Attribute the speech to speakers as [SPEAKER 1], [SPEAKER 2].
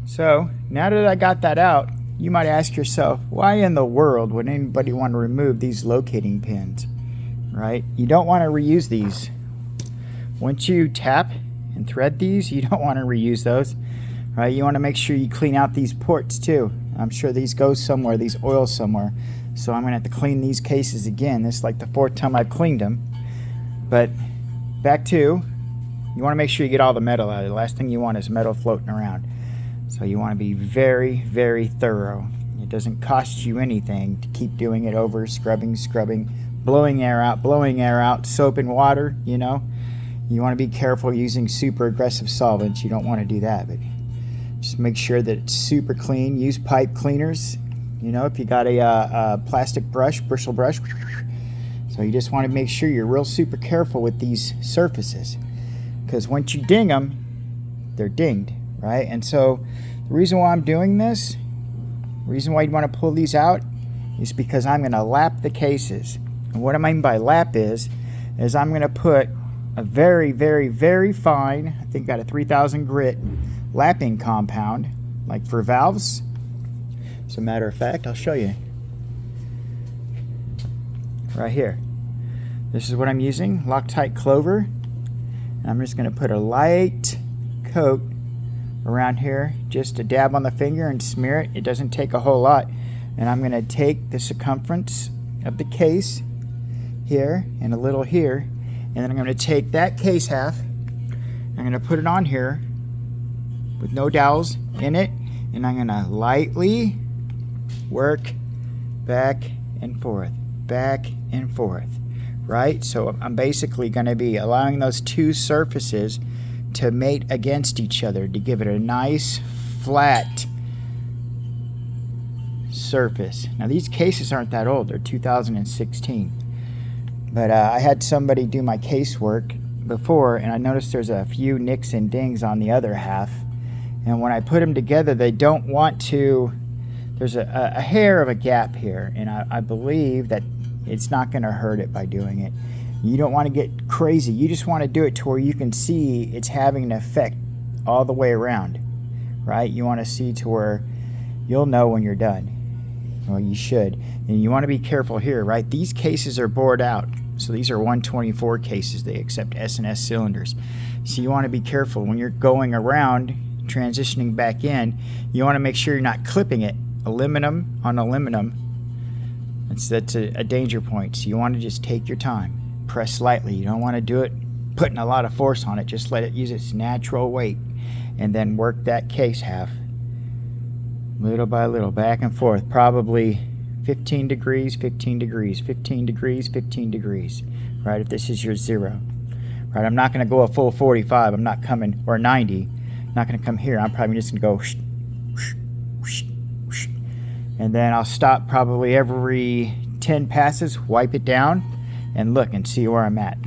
[SPEAKER 1] So now that I got that out, you might ask yourself, why in the world would anybody want to remove these locating pins, right? You don't want to reuse these. Once you tap and thread these, you don't want to reuse those, right? You want to make sure you clean out these ports too. I'm sure these go somewhere, these oil somewhere. So I'm gonna have to clean these cases again. This is like the 4th time I've cleaned them. But back to, you want to make sure you get all the metal out of it. The last thing you want is metal floating around. So you want to be very, very thorough. It doesn't cost you anything to keep doing it over, scrubbing, blowing air out, soap and water, you know. You want to be careful using super aggressive solvents. You don't want to do that, but just make sure that it's super clean. Use pipe cleaners. You know, if you got a plastic brush, bristle brush. So you just want to make sure you're real super careful with these surfaces, because once you ding them, they're dinged, right? And so the reason why I'm doing this, the reason why you want to pull these out, is because I'm going to lap the cases. And what I mean by lap is I'm going to put a very, very, very fine, I think got a 3000 grit lapping compound, like for valves. As a matter of fact, I'll show you. Right here. This is what I'm using, Loctite Clover. And I'm just going to put a light coat around here, just a dab on the finger and smear it. It doesn't take a whole lot. And I'm going to take the circumference of the case here and a little here, and then I'm going to take that case half, I'm going to put it on here with no dowels in it, and I'm going to lightly work back and forth, right? So I'm basically going to be allowing those two surfaces to mate against each other to give it a nice flat surface. Now these cases aren't that old, they're 2016, but I had somebody do my casework before, and I noticed there's a few nicks and dings on the other half, and when I put them together, they don't want to, there's a hair of a gap here, and I believe that it's not going to hurt it by doing it. You don't want to get crazy. You just want to do it to where you can see it's having an effect all the way around, right? You want to see to where you'll know when you're done. Well, you should. And you want to be careful here, right? These cases are bored out. So these are 124 cases. They accept S&S cylinders. So you want to be careful when you're going around, transitioning back in. You want to make sure you're not clipping it aluminum on aluminum. That's a danger point. So you want to just take your time. Press lightly. You don't want to do it putting a lot of force on it. Just let it use its natural weight, and then work that case half little by little, back and forth, probably 15 degrees, 15 degrees, 15 degrees, 15 degrees, right? If this is your 0, right? I'm not going to go a full 45. I'm not coming, or 90. I'm not going to come here. I'm probably just going to go whoosh, whoosh, whoosh, whoosh. And then I'll stop probably every 10 passes, wipe it down, and look and see where I'm at.